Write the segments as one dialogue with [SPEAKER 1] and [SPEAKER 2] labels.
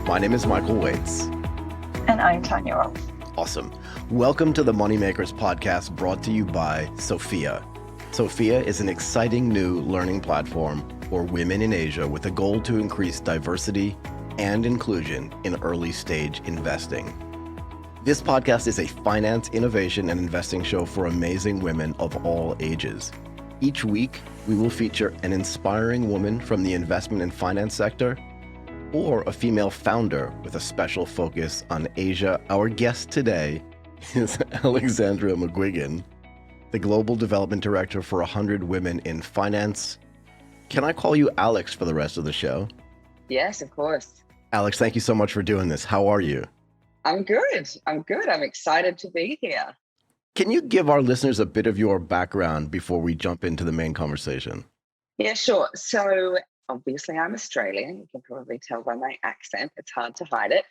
[SPEAKER 1] My name is Michael Waits.
[SPEAKER 2] And I'm Tanya Rolfe.
[SPEAKER 1] Awesome. Welcome to the Moneymakers podcast brought to you by Sophia. Sophia is an exciting new learning platform for women in Asia with a goal to increase diversity and inclusion in early stage investing. This podcast is a finance, innovation, and investing show for amazing women of all ages. Each week, we will feature an inspiring woman from the investment and finance sector or a female founder with a special focus on Asia. Our guest today is Alexandra McGuigan, the Global Development Director for 100 Women in Finance. Can I call you Alex for the rest of the show?
[SPEAKER 3] Yes, of course.
[SPEAKER 1] Alex, thank you so much for doing this. How are you?
[SPEAKER 3] I'm good. I'm excited to be here.
[SPEAKER 1] Can you give our listeners a bit of your background before we jump into the main conversation?
[SPEAKER 3] Yeah, sure. So obviously I'm Australian. You can probably tell by my accent. It's hard to hide it.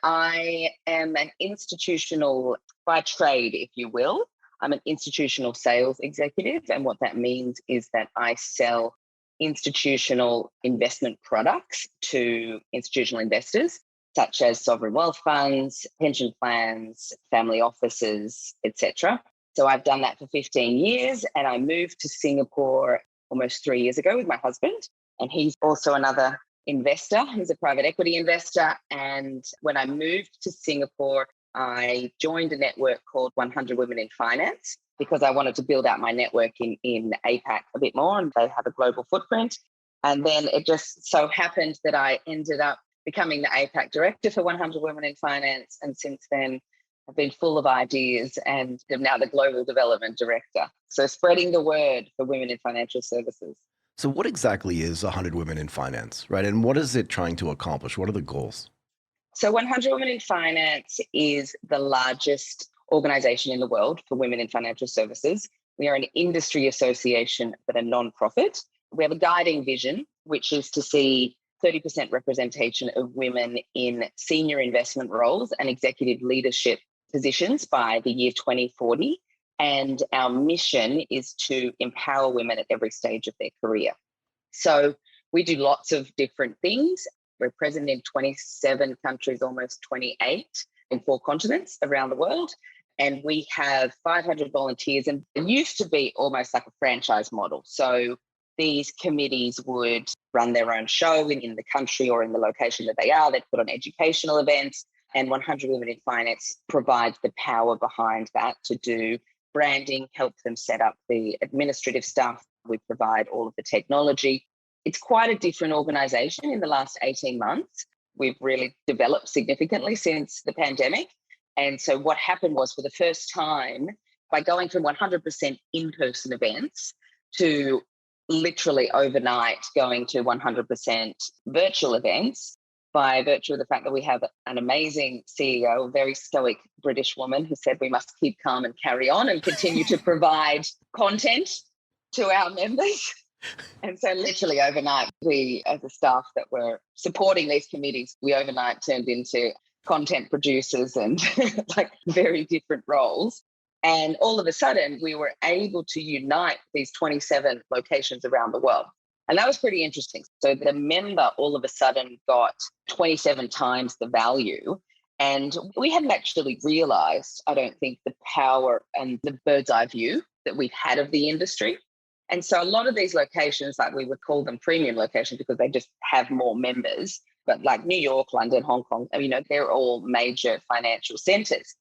[SPEAKER 3] I am an institutional, by trade, if you will. I'm an institutional sales executive. And what that means is that I sell institutional investment products to institutional investors, such as sovereign wealth funds, pension plans, family offices, etc. So I've done that for 15 years, and I moved to Singapore almost 3 years ago with my husband, and he's also another investor. He's a private equity investor. And when I moved to Singapore, I joined a network called 100 Women in Finance because I wanted to build out my network in APAC a bit more, and they have a global footprint. And then it just so happened that I ended up becoming the APAC director for 100 Women in Finance. And since then, I've been full of ideas and am now the global development director. So spreading the word for women in financial services.
[SPEAKER 1] So what exactly is 100 Women in Finance, right? And what is it trying to accomplish? What are the goals?
[SPEAKER 3] So 100 Women in Finance is the largest organization in the world for women in financial services. We are an industry association, but a non-profit. We have a guiding vision, which is to see 30% representation of women in senior investment roles and executive leadership positions by the year 2040. And our mission is to empower women at every stage of their career. So we do lots of different things. We're present in 27 countries, almost 28 in 4 continents around the world. And we have 500 volunteers, and it used to be almost like a franchise model. So these committees would run their own show in the country or in the location that they are. They'd put on educational events, and 100 Women in Finance provides the power behind that to do branding, help them set up the administrative stuff. We provide all of the technology. It's quite a different organization in the last 18 months. We've really developed significantly since the pandemic. And so what happened was, for the first time, by going from 100% in-person events to literally overnight going to 100% virtual events, by virtue of the fact that we have an amazing CEO, a very stoic British woman who said we must keep calm and carry on and continue to provide content to our members. And so literally overnight, we, as a staff that were supporting these committees, we overnight turned into content producers and like very different roles. And all of a sudden, we were able to unite these 27 locations around the world. And that was pretty interesting. So the member all of a sudden got 27 times the value. And we hadn't actually realized, I don't think, the power and the bird's eye view that we've had of the industry. And so a lot of these locations, like we would call them premium locations because they just have more members, but like New York, London, Hong Kong, they're all major financial centers.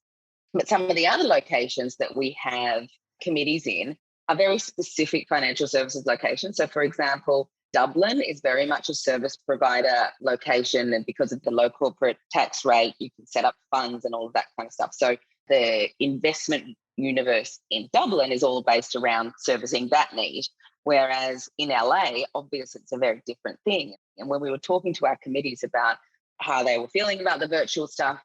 [SPEAKER 3] But some of the other locations that we have committees in are very specific financial services locations. So for example, Dublin is very much a service provider location, and because of the low corporate tax rate, you can set up funds and all of that kind of stuff. So the investment universe in Dublin is all based around servicing that need. Whereas in LA, obviously it's a very different thing. And when we were talking to our committees about how they were feeling about the virtual stuff,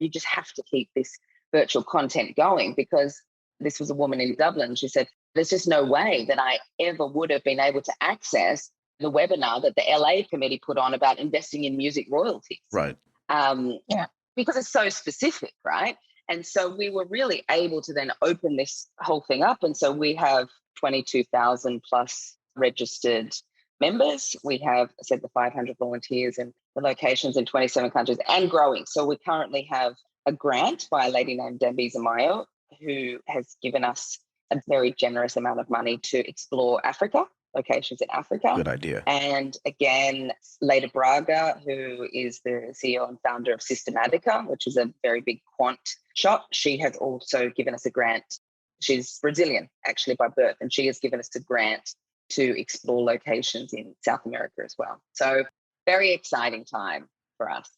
[SPEAKER 3] you just have to keep this virtual content going, because this was a woman in Dublin. She said, there's just no way that I ever would have been able to access the webinar that the LA committee put on about investing in music royalties.
[SPEAKER 1] Right.
[SPEAKER 3] Because it's so specific, right? And so we were really able to then open this whole thing up. And so we have 22,000 plus registered members. We have, I said, the 500 volunteers, and the locations in 27 countries and growing. So we currently have a grant by a lady named Debbie Zamayo, who has given us a very generous amount of money to explore Africa, locations in Africa.
[SPEAKER 1] Good idea.
[SPEAKER 3] And again, Leda Braga, who is the CEO and founder of Systematica, which is a very big quant shop, she has also given us a grant. She's Brazilian, actually, by birth, and she has given us a grant to explore locations in South America as well. So very exciting time for us.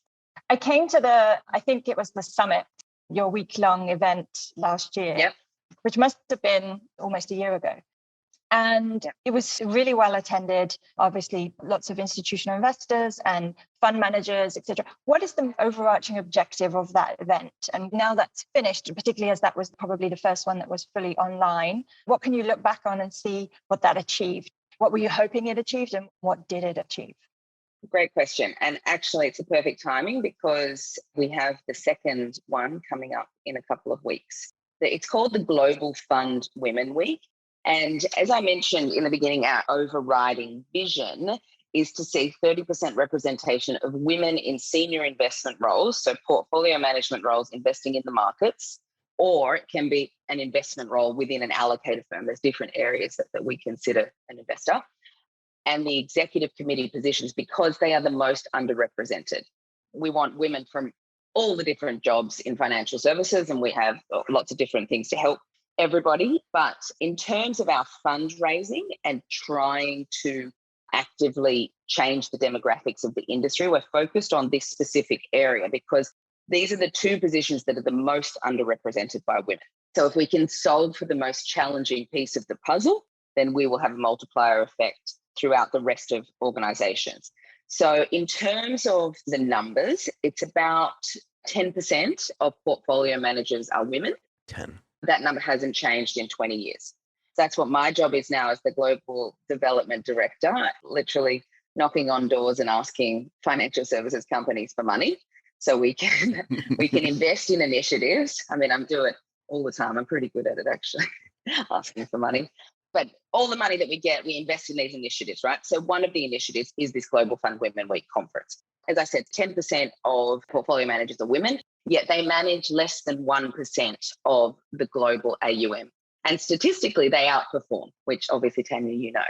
[SPEAKER 2] I came to I think it was the summit, your week-long event last year,
[SPEAKER 3] Yep.
[SPEAKER 2] which must have been almost a year ago. And it was really well attended, obviously lots of institutional investors and fund managers, etc. What is the overarching objective of that event? And now that's finished, particularly as that was probably the first one that was fully online, what can you look back on and see what that achieved? What were you hoping it achieved and what did it achieve?
[SPEAKER 3] Great question. And actually, it's a perfect timing because we have the second one coming up in a couple of weeks. It's called the Global Fund Women Week. And as I mentioned in the beginning, our overriding vision is to see 30% representation of women in senior investment roles, so portfolio management roles, investing in the markets, or it can be an investment role within an allocator firm. There's different areas that we consider an investor. And the executive committee positions, because they are the most underrepresented. We want women from all the different jobs in financial services, and we have lots of different things to help everybody. But in terms of our fundraising and trying to actively change the demographics of the industry, we're focused on this specific area because these are the two positions that are the most underrepresented by women. So if we can solve for the most challenging piece of the puzzle, then we will have a multiplier effect throughout the rest of organizations. So in terms of the numbers, it's about 10% of portfolio managers are women.
[SPEAKER 1] 10.
[SPEAKER 3] That number hasn't changed in 20 years. That's what my job is now as the Global Development Director, literally knocking on doors and asking financial services companies for money so we can invest in initiatives. I mean, I'm doing it all the time. I'm pretty good at it, actually, asking for money. But all the money that we get, we invest in these initiatives, right? So one of the initiatives is this Global Fund Women Week conference. As I said, 10% of portfolio managers are women, yet they manage less than 1% of the global AUM. And statistically, they outperform, which obviously, Tanya, you know.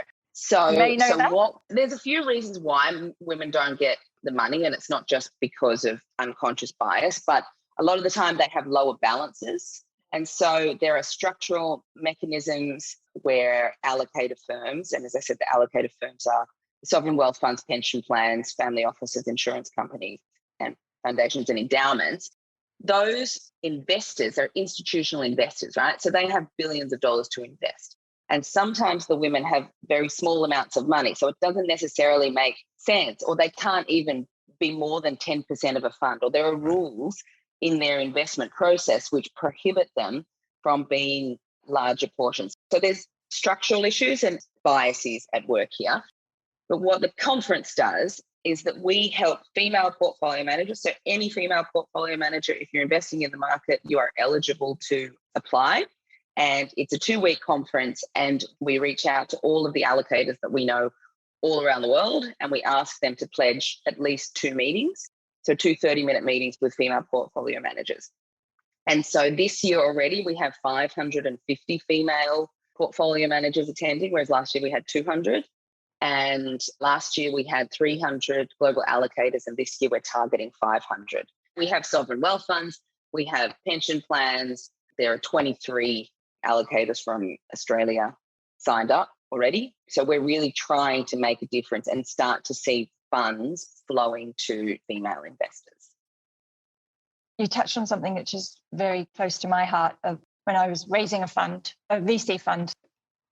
[SPEAKER 3] There's a few reasons why women don't get the money, and it's not just because of unconscious bias, but a lot of the time they have lower balances. And so there are structural mechanisms where allocator firms, and as I said, the allocator firms are sovereign wealth funds, pension plans, family offices, insurance companies, and foundations and endowments. Those investors are institutional investors, right? So they have billions of dollars to invest. And sometimes the women have very small amounts of money. So it doesn't necessarily make sense, or they can't even be more than 10% of a fund, or there are rules in their investment process which prohibit them from being larger portions. So there's structural issues and biases at work here. But what the conference does is that we help female portfolio managers. So any female portfolio manager, if you're investing in the market, you are eligible to apply. And it's a 2-week conference, and we reach out to all of the allocators that we know all around the world, and we ask them to pledge at least 2 meetings. So 2 30-minute meetings with female portfolio managers. And so this year already, we have 550 female portfolio managers attending, whereas last year we had 200. And last year we had 300 global allocators, and this year we're targeting 500. We have sovereign wealth funds, we have pension plans. There are 23 allocators from Australia signed up already. So we're really trying to make a difference and start to see funds flowing to female investors.
[SPEAKER 2] You touched on something which is very close to my heart of when I was raising a fund, a VC fund,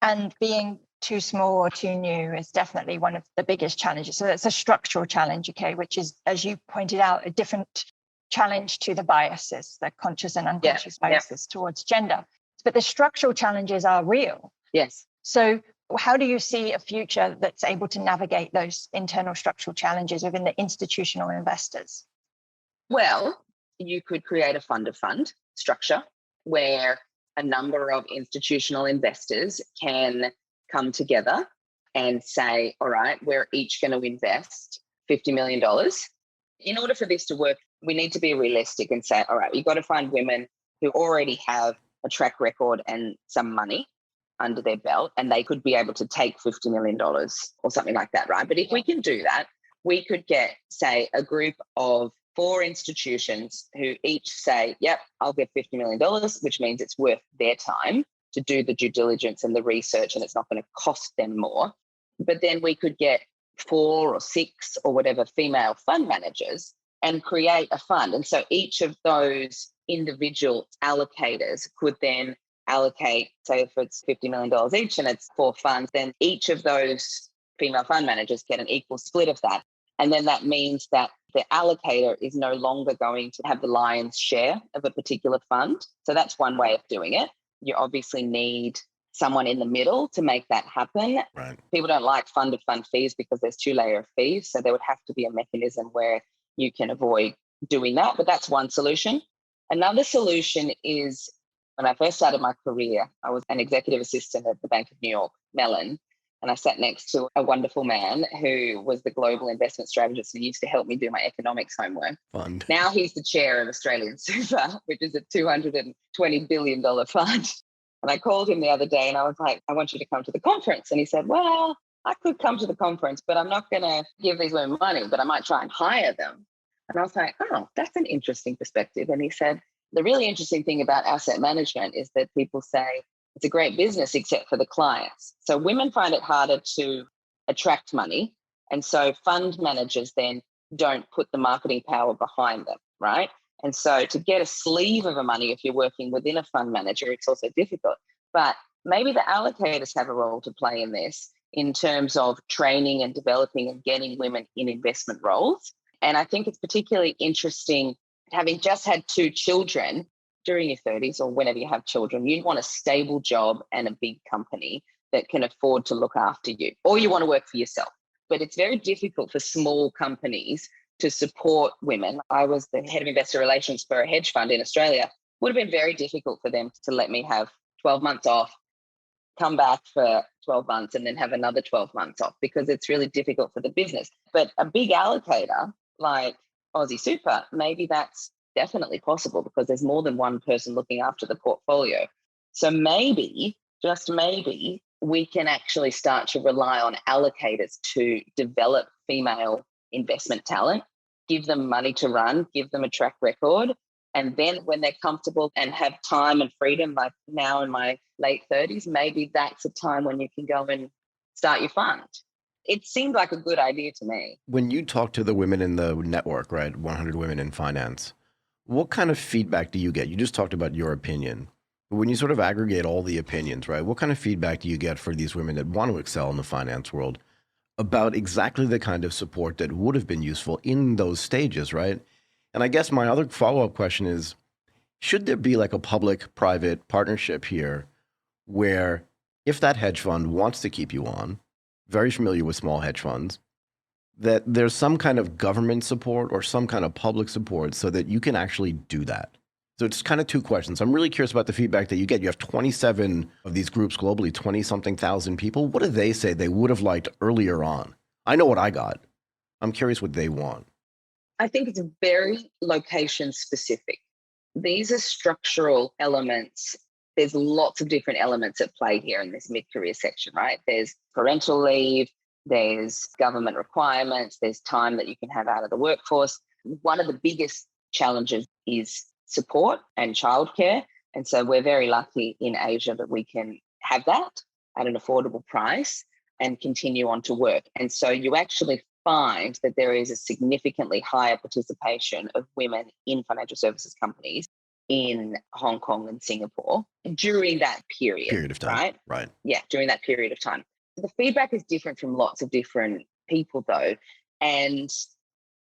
[SPEAKER 2] and being too small or too new is definitely one of the biggest challenges. So it's a structural challenge, okay, which is, as you pointed out, a different challenge to the biases, the conscious and unconscious biases towards gender. But the structural challenges are real.
[SPEAKER 3] Yes.
[SPEAKER 2] So how do you see a future that's able to navigate those internal structural challenges within the institutional investors?
[SPEAKER 3] Well, you could create a fund-of-fund structure where a number of institutional investors can come together and say, all right, we're each going to invest $50 million In order for this to work, we need to be realistic and say, all right, you've got to find women who already have a track record and some money under their belt, and they could be able to take $50 million or something like that, right? But if we can do that, we could get, say, a group of 4 institutions who each say, yep, I'll get $50 million, which means it's worth their time to do the due diligence and the research, and it's not going to cost them more. But then we could get 4 or 6 or whatever female fund managers and create a fund. And so each of those individual allocators could then allocate, say if it's $50 million each and it's 4 funds, then each of those female fund managers get an equal split of that. And then that means that the allocator is no longer going to have the lion's share of a particular fund. So that's one way of doing it. You obviously need someone in the middle to make that happen.
[SPEAKER 1] Right.
[SPEAKER 3] People don't like fund-of-fund fees because there's 2-layer fees. So there would have to be a mechanism where you can avoid doing that. But that's one solution. Another solution is, when I first started my career, I was an executive assistant at the Bank of New York, Mellon, and I sat next to a wonderful man who was the global investment strategist and used to help me do my economics homework.
[SPEAKER 1] Fund.
[SPEAKER 3] Now he's the chair of Australian Super, which is a $220 billion fund. And I called him the other day and I was like, I want you to come to the conference. And he said, well, I could come to the conference, but I'm not going to give these women money, but I might try and hire them. And I was like, oh, that's an interesting perspective. And he said, the really interesting thing about asset management is that people say it's a great business except for the clients. So women find it harder to attract money. And so fund managers then don't put the marketing power behind them, right? And so to get a sleeve of the money, if you're working within a fund manager, it's also difficult. But maybe the allocators have a role to play in this in terms of training and developing and getting women in investment roles. And I think it's particularly interesting, having just had 2 children during your 30s or whenever you have children, you want a stable job and a big company that can afford to look after you, or you want to work for yourself. But it's very difficult for small companies to support women. I was the head of investor relations for a hedge fund in Australia. Would have been very difficult for them to let me have 12 months off, come back for 12 months and then have another 12 months off, because it's really difficult for the business. But a big allocator like Aussie Super, maybe that's definitely possible because there's more than one person looking after the portfolio. So maybe, just maybe, we can actually start to rely on allocators to develop female investment talent, give them money to run, give them a track record. And then when they're comfortable and have time and freedom, like now in my late 30s, maybe that's a time when you can go and start your fund. It seemed like a good idea to me.
[SPEAKER 1] When you talk to the women in the network, right, 100 Women in Finance, what kind of feedback do you get? You just talked about your opinion. But when you sort of aggregate all the opinions, right, what kind of feedback do you get for these women that want to excel in the finance world about exactly the kind of support that would have been useful in those stages, right? And I guess my other follow-up question is, should there be like a public-private partnership here where if that hedge fund wants to keep you on, very familiar with small hedge funds, that there's some kind of government support or some kind of public support so that you can actually do that? So it's kind of 2 questions. I'm really curious about the feedback that you get. You have 27 of these groups globally, 20-something thousand people. What do they say they would have liked earlier on? I know what I got. I'm curious what they want.
[SPEAKER 3] I think it's very location specific. These are structural elements. There's lots of different elements at play here in this mid-career section, right? There's parental leave, there's government requirements, there's time that you can have out of the workforce. One of the biggest challenges is support and childcare. And so we're very lucky in Asia that we can have that at an affordable price and continue on to work. And so you actually find that there is a significantly higher participation of women in financial services companies in Hong Kong and Singapore during that period
[SPEAKER 1] Of time. Right.
[SPEAKER 3] Yeah, during that period of time. The feedback is different from lots of different people though. And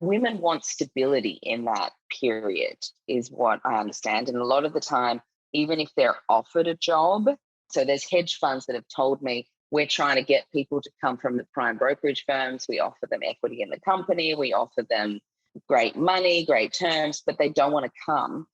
[SPEAKER 3] women want stability in that period is what I understand. And a lot of the time, even if they're offered a job, so there's hedge funds that have told me, we're trying to get people to come from the prime brokerage firms. We offer them equity in the company. We offer them great money, great terms, but they don't want to come.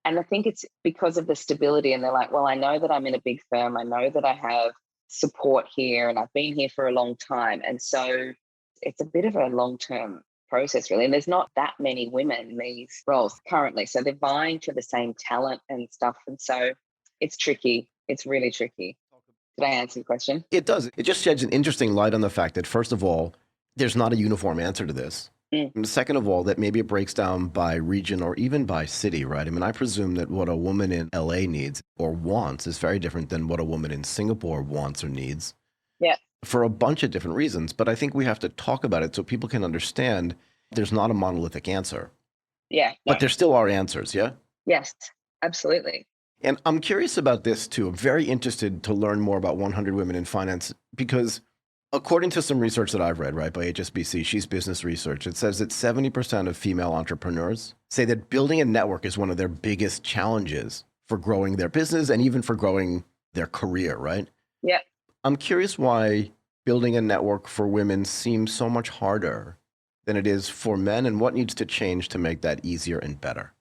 [SPEAKER 3] And I think it's because of the stability. And they're like, well, I know that I'm in a big firm. I know that I have support here and I've been here for a long time. And so it's a bit of a long-term process, really. And there's not that many women in these roles currently. So they're vying for the same talent and stuff. And so it's tricky. It's really tricky. Did I answer your question?
[SPEAKER 1] It does. It just sheds an interesting light on the fact that, first of all, there's not a uniform answer to this. And second of all, that maybe it breaks down by region or even by city, right? I mean, I presume that what a woman in LA needs or wants is very different than what a woman in Singapore wants or needs.
[SPEAKER 3] Yeah.
[SPEAKER 1] For a bunch of different reasons. But I think we have to talk about it so people can understand there's not a monolithic answer.
[SPEAKER 3] Yeah.
[SPEAKER 1] But there still are answers, yeah?
[SPEAKER 3] Yes, absolutely.
[SPEAKER 1] And I'm curious about this too. I'm very interested to learn more about 100 Women in Finance because according to some research that I've read, right, by HSBC, She's Business Research, it says that 70% of female entrepreneurs say that building a network is one of their biggest challenges for growing their business and even for growing their career, right?
[SPEAKER 3] Yeah.
[SPEAKER 1] I'm curious why building a network for women seems so much harder than it is for men and what needs to change to make that easier and better.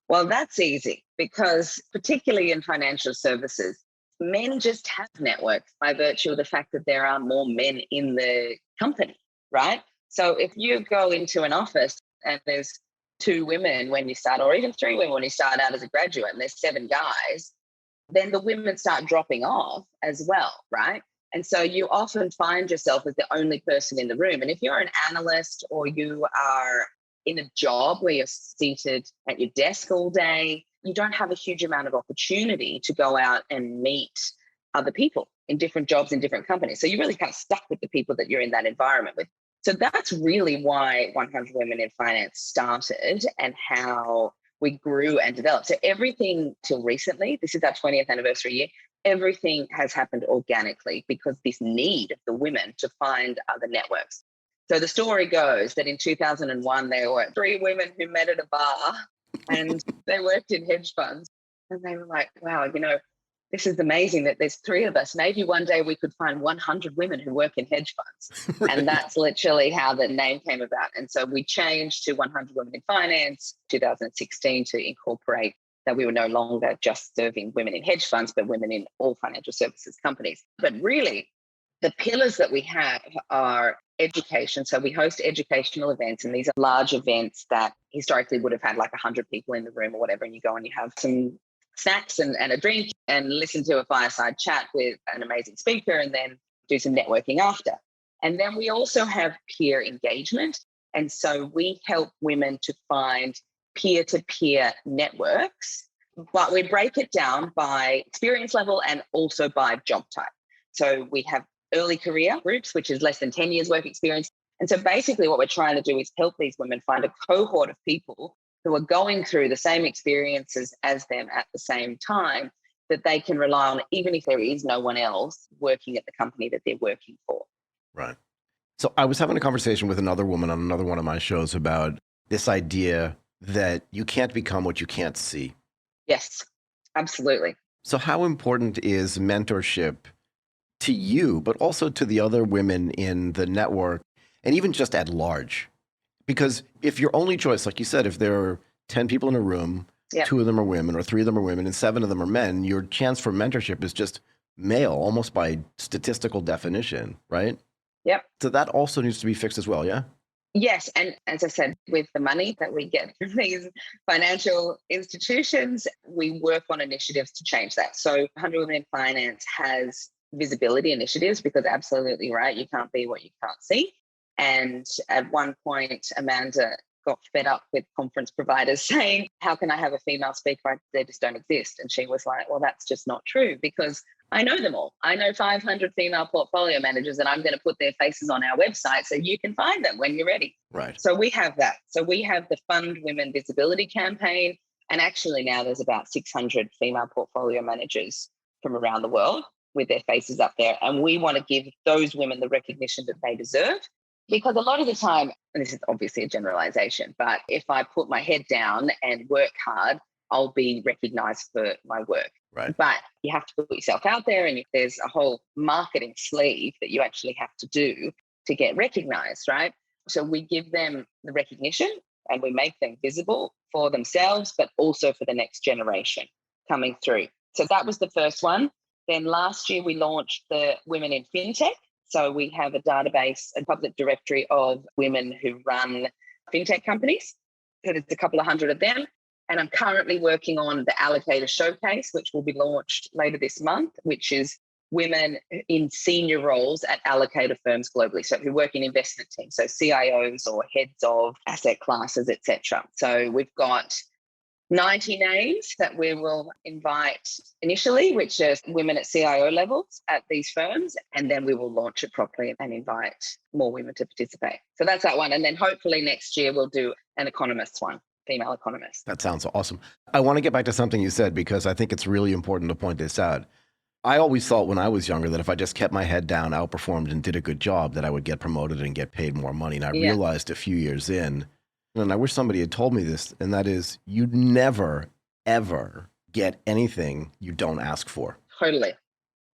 [SPEAKER 3] Well, that's easy because particularly in financial services, men just have networks by virtue of the fact that there are more men in the company, right? So if you go into an office and there's 2 women when you start, or even 3 women when you start out as a graduate, and there's 7 guys, then the women start dropping off as well, right? And so you often find yourself as the only person in the room. And if you're an analyst or you are in a job where you're seated at your desk all day, you don't have a huge amount of opportunity to go out and meet other people in different jobs in different companies. So you're really kind of stuck with the people that you're in that environment with. So that's really why 100 Women in Finance started and how we grew and developed. So everything till recently, this is our 20th anniversary year, everything has happened organically because this need of the women to find other networks. So the story goes that in 2001, there were 3 women who met at a bar and they worked in hedge funds. And they were like, wow, this is amazing that there's 3 of us. Maybe one day we could find 100 women who work in hedge funds. Right. And that's literally how the name came about. And so we changed to 100 Women in Finance 2016 to incorporate that we were no longer just serving women in hedge funds, but women in all financial services companies. But really, the pillars that we have are education. So we host educational events, and these are large events that historically would have had like 100 people in the room or whatever, and you go and you have some snacks and a drink and listen to a fireside chat with an amazing speaker and then do some networking after. And then we also have peer engagement. And so we help women to find peer-to-peer networks, but we break it down by experience level and also by job type. So we have early career groups, which is less than 10 years work experience. And so basically what we're trying to do is help these women find a cohort of people who are going through the same experiences as them at the same time that they can rely on, even if there is no one else working at the company that they're working for.
[SPEAKER 1] Right. So I was having a conversation with another woman on another one of my shows about this idea that you can't become what you can't see.
[SPEAKER 3] Yes, absolutely.
[SPEAKER 1] So how important is mentorship to you, but also to the other women in the network and even just at large? Because if your only choice, like you said, if there are 10 people in a room, yep, 2 of them are women or 3 of them are women and 7 of them are men, your chance for mentorship is just male, almost by statistical definition, right?
[SPEAKER 3] Yep.
[SPEAKER 1] So that also needs to be fixed as well, yeah?
[SPEAKER 3] Yes. And as I said, with the money that we get from these financial institutions, we work on initiatives to change that. So 100 Women in Finance has visibility initiatives because absolutely right, you can't be what you can't see. And at one point, Amanda got fed up with conference providers saying, how can I have a female speaker? They just don't exist. And she was like, well, that's just not true because I know them all. I know 500 female portfolio managers and I'm going to put their faces on our website so you can find them when you're ready.
[SPEAKER 1] Right.
[SPEAKER 3] So we have that. So we have the Fund Women Visibility campaign. And actually now there's about 600 female portfolio managers from around the world with their faces up there. And we want to give those women the recognition that they deserve. Because a lot of the time, and this is obviously a generalization, but if I put my head down and work hard, I'll be recognized for my work.
[SPEAKER 1] Right.
[SPEAKER 3] But you have to put yourself out there, and there's a whole marketing sleeve that you actually have to do to get recognized, right? So we give them the recognition and we make them visible for themselves, but also for the next generation coming through. So that was the first one. Then last year we launched the Women in FinTech. So we have a database, a public directory of women who run fintech companies. So there's a couple of hundred of them. And I'm currently working on the Allocator Showcase, which will be launched later this month, which is women in senior roles at allocator firms globally. So if you work in investment teams, so CIOs or heads of asset classes, etc. So we've got 90 names that we will invite initially, which are women at CIO levels at these firms. And then we will launch it properly and invite more women to participate. So that's that one. And then hopefully next year we'll do an economist one, female economist.
[SPEAKER 1] That sounds awesome. I want to get back to something you said because I think it's really important to point this out. I always thought when I was younger that if I just kept my head down, outperformed, and did a good job, that I would get promoted and get paid more money. And I realized a few years in, and I wish somebody had told me this, and that is you never, ever get anything you don't ask for.
[SPEAKER 3] Totally.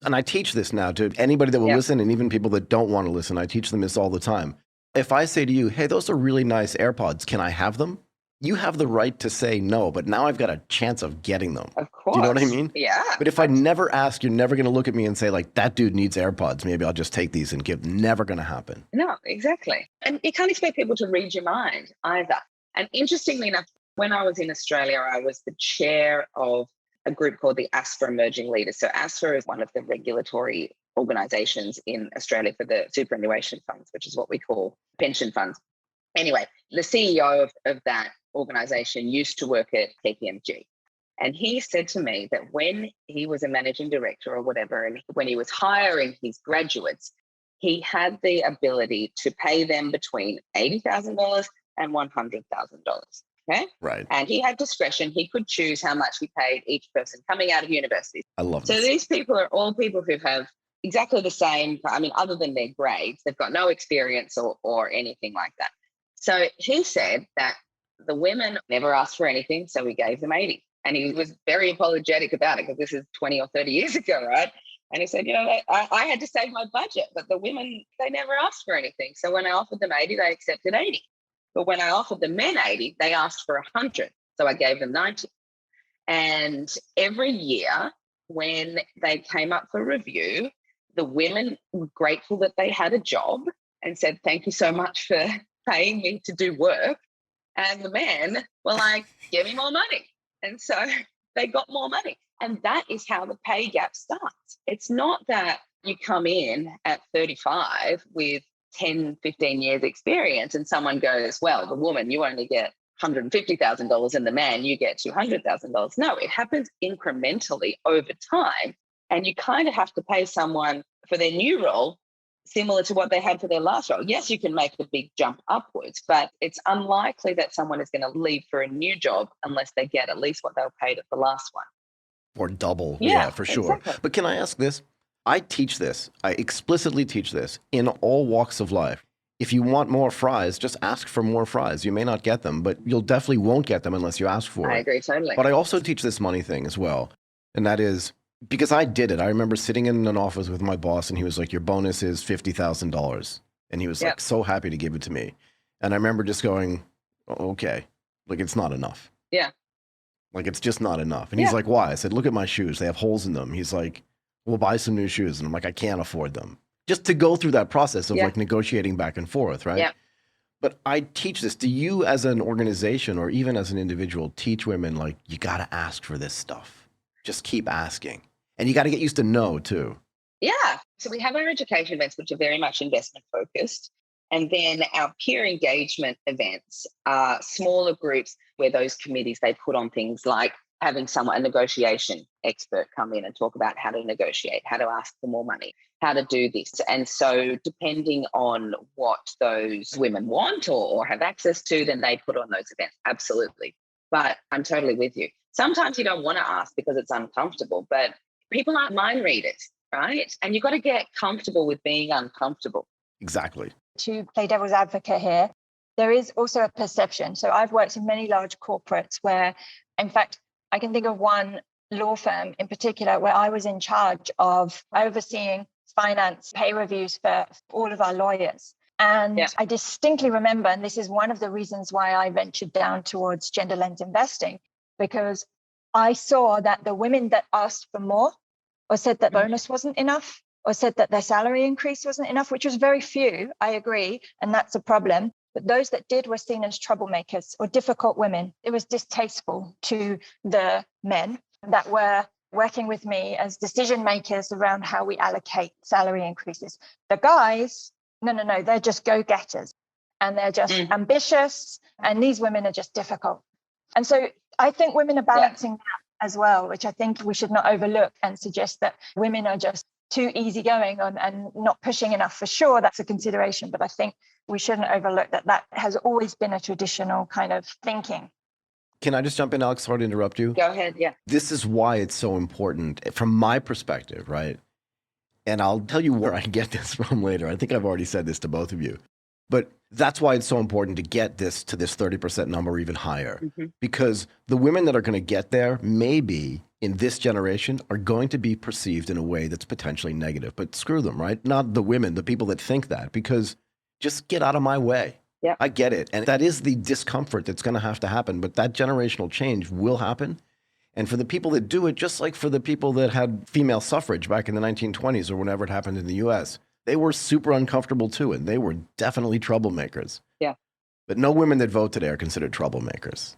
[SPEAKER 1] And I teach this now to anybody that will listen, and even people that don't want to listen. I teach them this all the time. If I say to you, hey, those are really nice AirPods, can I have them? You have the right to say no, but now I've got a chance of getting them.
[SPEAKER 3] Of course.
[SPEAKER 1] Do you know what I mean?
[SPEAKER 3] Yeah.
[SPEAKER 1] But if I never ask, you're never going to look at me and say, like, that dude needs AirPods. Maybe I'll just take these and give. Never going to happen.
[SPEAKER 3] No, exactly. And you can't expect people to read your mind either. And interestingly enough, when I was in Australia, I was the chair of a group called the ASFA Emerging Leaders. So ASFA is one of the regulatory organisations in Australia for the superannuation funds, which is what we call pension funds. Anyway, the CEO of that organisation used to work at KPMG. And he said to me that when he was a managing director or whatever, and when he was hiring his graduates, he had the ability to pay them between $80,000 and $100,000. Okay.
[SPEAKER 1] Right.
[SPEAKER 3] And he had discretion. He could choose how much he paid each person coming out of university.
[SPEAKER 1] I love
[SPEAKER 3] So
[SPEAKER 1] this.
[SPEAKER 3] these people are all people who have exactly the same, I mean, other than their grades, they've got no experience or anything like that. So he said that the women never asked for anything, so we gave them 80. And he was very apologetic about it because this is 20 or 30 years ago, right? And he said, you know, I had to save my budget, but the women, they never asked for anything. So when I offered them 80, they accepted 80. But when I offered the men 80, they asked for 100. So I gave them 90. And every year when they came up for review, the women were grateful that they had a job and said, thank you so much for paying me to do work. And the men were like, give me more money. And so they got more money. And that is how the pay gap starts. It's not that you come in at 35 with 10, 15 years experience and someone goes, well, the woman, you only get $150,000 and the man, you get $200,000. No, it happens incrementally over time. And you kind of have to pay someone for their new role similar to what they had for their last role. Yes, you can make a big jump upwards, but it's unlikely that someone is going to leave for a new job unless they get at least what they were paid at the last one.
[SPEAKER 1] Or double. Yeah, for sure.
[SPEAKER 3] Exactly.
[SPEAKER 1] But can I ask this? I teach this. I explicitly teach this in all walks of life. If you want more fries, just ask for more fries. You may not get them, but you'll definitely won't get them unless you ask for it.
[SPEAKER 3] I agree totally.
[SPEAKER 1] But I also teach this money thing as well. And that is because I did it. I remember sitting in an office with my boss and he was like, your bonus is $50,000. And he was like so happy to give it to me. And I remember just going, oh, okay, like it's not enough.
[SPEAKER 3] Yeah.
[SPEAKER 1] Like it's just not enough. And he's like, why? I said, look at my shoes. They have holes in them. He's like, we'll buy some new shoes. And I'm like, I can't afford them. Just to go through that process of like negotiating back and forth, right?
[SPEAKER 3] Yeah.
[SPEAKER 1] But I teach this. Do you as an organization or even as an individual teach women like, you got to ask for this stuff. Just keep asking. And you got to get used to no too.
[SPEAKER 3] Yeah. So we have our education events, which are very much investment focused. And then our peer engagement events are smaller groups where those committees, they put on things like having a negotiation expert come in and talk about how to negotiate, how to ask for more money, how to do this. And so depending on what those women want or have access to, then they put on those events. Absolutely. But I'm totally with you. Sometimes you don't want to ask because it's uncomfortable, but people aren't mind readers, right? And you've got to get comfortable with being uncomfortable.
[SPEAKER 1] Exactly.
[SPEAKER 2] To play devil's advocate here, there is also a perception. So I've worked in many large corporates where, in fact, I can think of one law firm in particular where I was in charge of overseeing finance pay reviews for all of our lawyers. And I distinctly remember, and this is one of the reasons why I ventured down towards gender lens investing, because I saw that the women that asked for more or said that bonus wasn't enough or said that their salary increase wasn't enough, which was very few, I agree, and that's a problem. But those that did were seen as troublemakers or difficult women. It was distasteful to the men that were working with me as decision makers around how we allocate salary increases. The guys, no, they're just go-getters and they're just ambitious, and these women are just difficult. And so I think women are balancing that as well, which I think we should not overlook and suggest that women are just too easygoing and not pushing enough. For sure, that's a consideration, but I think we shouldn't overlook that has always been a traditional kind of thinking.
[SPEAKER 1] Can I just jump in, Alex? Sorry to interrupt you.
[SPEAKER 3] Go ahead, yeah.
[SPEAKER 1] This is why it's so important from my perspective, right? And I'll tell you where I get this from later. I think I've already said this to both of you. But that's why it's so important to get this to this 30% number or even higher. Because the women that are going to get there, maybe in this generation, are going to be perceived in a way that's potentially negative. But screw them, right? Not the women, the people that think that, because just get out of my way.
[SPEAKER 3] Yeah,
[SPEAKER 1] I get it. And that is the discomfort that's going to have to happen. But that generational change will happen. And for the people that do it, just like for the people that had female suffrage back in the 1920s or whenever it happened in the US, they were super uncomfortable too. And they were definitely troublemakers.
[SPEAKER 3] Yeah.
[SPEAKER 1] But no women that vote today are considered troublemakers.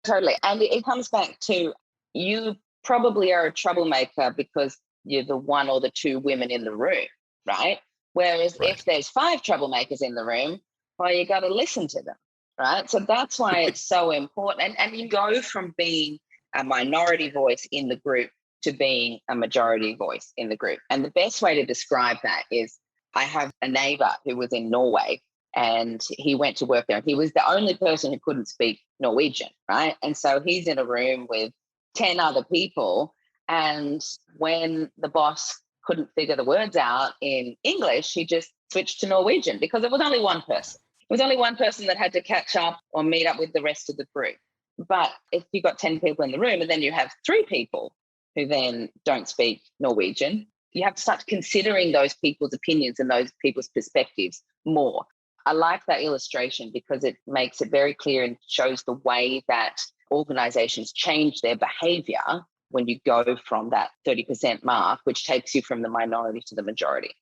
[SPEAKER 3] Totally. And it comes back to, you probably are a troublemaker because you're the one or the two women in the room, right? Whereas if there's 5 troublemakers in the room, well, you got to listen to them, right? So that's why it's so important. And you go from being a minority voice in the group to being a majority voice in the group. And the best way to describe that is, I have a neighbor who was in Norway and he went to work there. He was the only person who couldn't speak Norwegian, right? And so he's in a room with 10 other people. And when the boss couldn't figure the words out in English, he just switched to Norwegian because it was only one person. It was only one person that had to catch up or meet up with the rest of the group. But if you've got 10 people in the room and then you have 3 people who then don't speak Norwegian, you have to start considering those people's opinions and those people's perspectives more. I like that illustration because it makes it very clear and shows the way that organizations change their behavior when you go from that 30% mark, which takes you from the minority to the majority.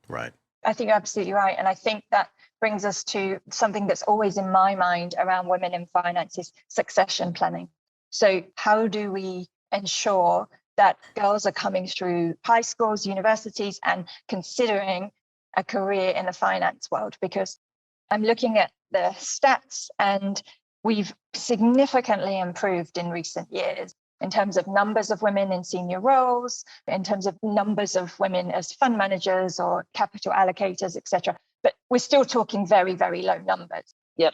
[SPEAKER 1] Right.
[SPEAKER 2] I think you're absolutely right. And I think that brings us to something that's always in my mind around women in finance is succession planning. So how do we ensure that girls are coming through high schools, universities, and considering a career in the finance world? Because I'm looking at the stats and we've significantly improved in recent years in terms of numbers of women in senior roles, in terms of numbers of women as fund managers or capital allocators, etc. But we're still talking very, very low numbers.
[SPEAKER 3] Yep.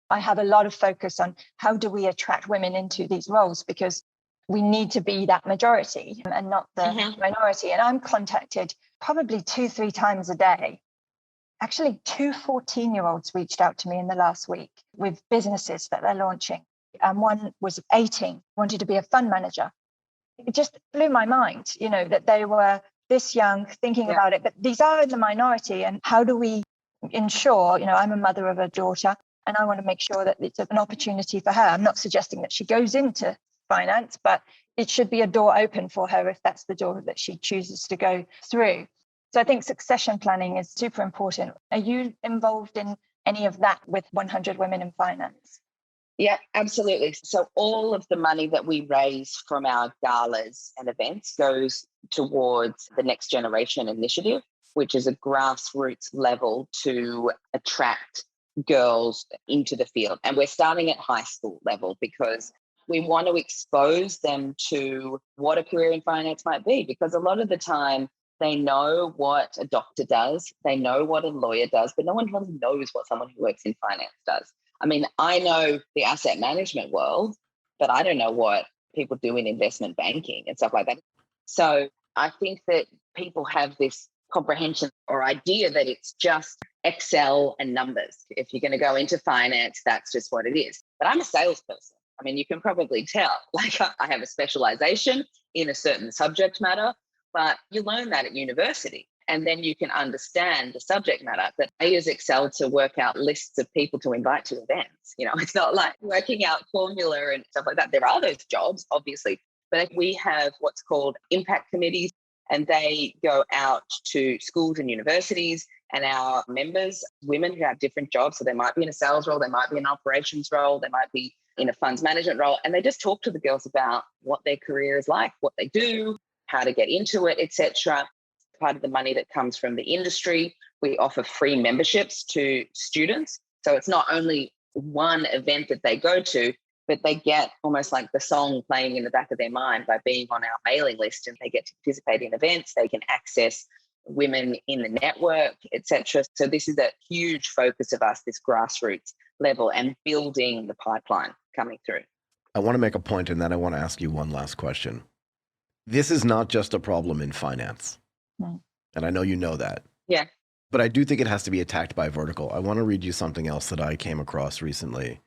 [SPEAKER 2] I have a lot of focus on how do we attract women into these roles, because we need to be that majority and not the minority. And I'm contacted probably 2-3 times a day. Actually, 2 14-year-olds reached out to me in the last week with businesses that they're launching. And one was 18, wanted to be a fund manager. It just blew my mind, that they were this young thinking about it. But these are in the minority. And how do we ensure, I'm a mother of a daughter and I want to make sure that it's an opportunity for her. I'm not suggesting that she goes into finance, but it should be a door open for her if that's the door that she chooses to go through. So I think succession planning is super important. Are you involved in any of that with 100 Women in Finance?
[SPEAKER 3] Yeah, absolutely. So all of the money that we raise from our galas and events goes towards the Next Generation Initiative, which is a grassroots level to attract girls into the field. And we're starting at high school level because we want to expose them to what a career in finance might be, because a lot of the time they know what a doctor does, they know what a lawyer does, but no one really knows what someone who works in finance does. I mean, I know the asset management world, but I don't know what people do in investment banking and stuff like that. So I think that people have this comprehension or idea that it's just Excel and numbers. If you're going to go into finance, that's just what it is. But I'm a salesperson. I mean, you can probably tell, like I have a specialization in a certain subject matter, but you learn that at university. And then you can understand the subject matter. But I use Excel to work out lists of people to invite to events. It's not like working out formula and stuff like that. There are those jobs, obviously, but we have what's called impact committees. And they go out to schools and universities, and our members, women who have different jobs, so they might be in a sales role, they might be in an operations role, they might be in a funds management role, and they just talk to the girls about what their career is like, what they do, how to get into it, etc. Part of the money that comes from the industry, we offer free memberships to students. So it's not only one event that they go to, but they get almost like the song playing in the back of their mind by being on our mailing list, and they get to participate in events. They can access women in the network, etc. So this is a huge focus of us, this grassroots level and building the pipeline coming through.
[SPEAKER 1] I want to make a point, and then I want to ask you one last question. This is not just a problem in finance.
[SPEAKER 2] No.
[SPEAKER 1] And I know you know that.
[SPEAKER 3] Yeah.
[SPEAKER 1] But I do think it has to be attacked by vertical. I want to read you something else that I came across recently.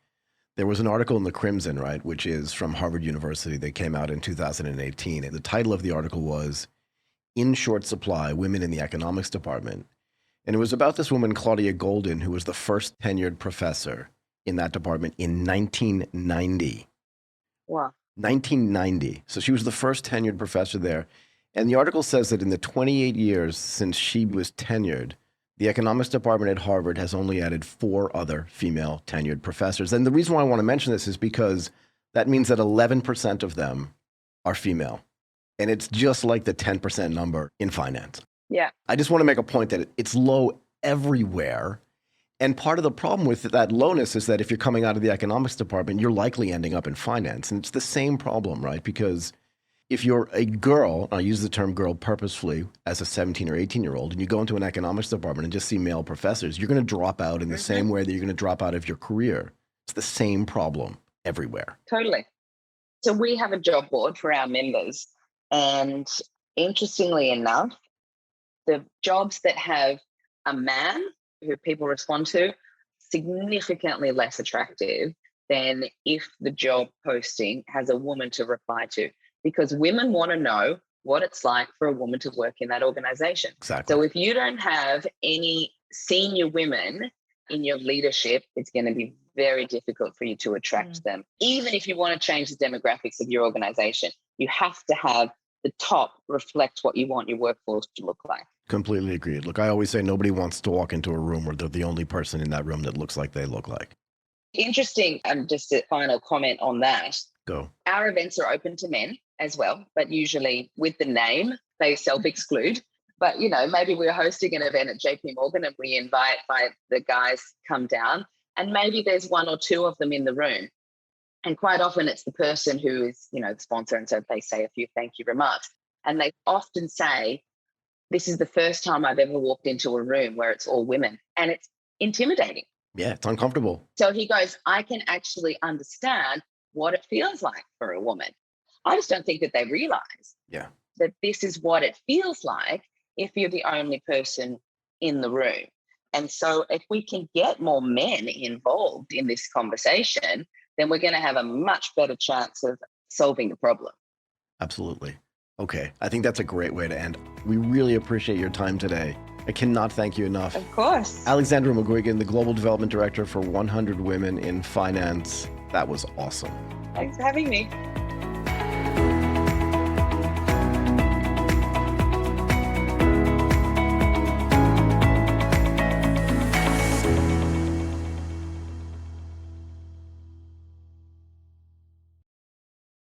[SPEAKER 1] There was an article in the Crimson, right, which is from Harvard University that came out in 2018. And the title of the article was In Short Supply, Women in the Economics Department. And it was about this woman, Claudia Golden, who was the first tenured professor in that department in 1990.
[SPEAKER 3] Wow.
[SPEAKER 1] 1990. So she was the first tenured professor there. And the article says that in the 28 years since she was tenured, the economics department at Harvard has only added 4 other female tenured professors. And the reason why I want to mention this is because that means that 11% of them are female. And it's just like the 10% number in finance.
[SPEAKER 3] Yeah.
[SPEAKER 1] I just want to make a point that it's low everywhere. And part of the problem with that lowness is that if you're coming out of the economics department, you're likely ending up in finance. And it's the same problem, right? Because if you're a girl, I use the term girl purposefully, as a 17 or 18-year-old, and you go into an economics department and just see male professors, you're going to drop out in the same way that you're going to drop out of your career. It's the same problem everywhere.
[SPEAKER 3] Totally. So we have a job board for our members. And interestingly enough, the jobs that have a man who people respond to, significantly less attractive than if the job posting has a woman to reply to. Because women want to know what it's like for a woman to work in that organization.
[SPEAKER 1] Exactly.
[SPEAKER 3] So if you don't have any senior women in your leadership, it's going to be very difficult for you to attract them. Even if you want to change the demographics of your organization, you have to have the top reflect what you want your workforce to look like.
[SPEAKER 1] Completely agreed. Look, I always say nobody wants to walk into a room where they're the only person in that room that looks like they look like.
[SPEAKER 3] Interesting. Just a final comment on that.
[SPEAKER 1] Go.
[SPEAKER 3] Our events are open to men as well, but usually with the name, they self-exclude. But, you know, maybe we're hosting an event at JP Morgan and we invite the guys come down, and maybe there's 1 or 2 of them in the room. And quite often it's the person who is, you know, the sponsor. And so they say a few thank you remarks. And they often say, this is the first time I've ever walked into a room where it's all women. And it's intimidating.
[SPEAKER 1] Yeah, it's uncomfortable.
[SPEAKER 3] So he goes, I can actually understand what it feels like for a woman. I just don't think that they realize that this is what it feels like if you're the only person in the room. And so if we can get more men involved in this conversation, then we're going to have a much better chance of solving the problem.
[SPEAKER 1] Absolutely. Okay. I think that's a great way to end. We really appreciate your time today. I cannot thank you enough.
[SPEAKER 2] Of course.
[SPEAKER 1] Alexandra McGuigan, the Global Development Director for 100 Women in Finance. That was awesome.
[SPEAKER 3] Thanks for having me.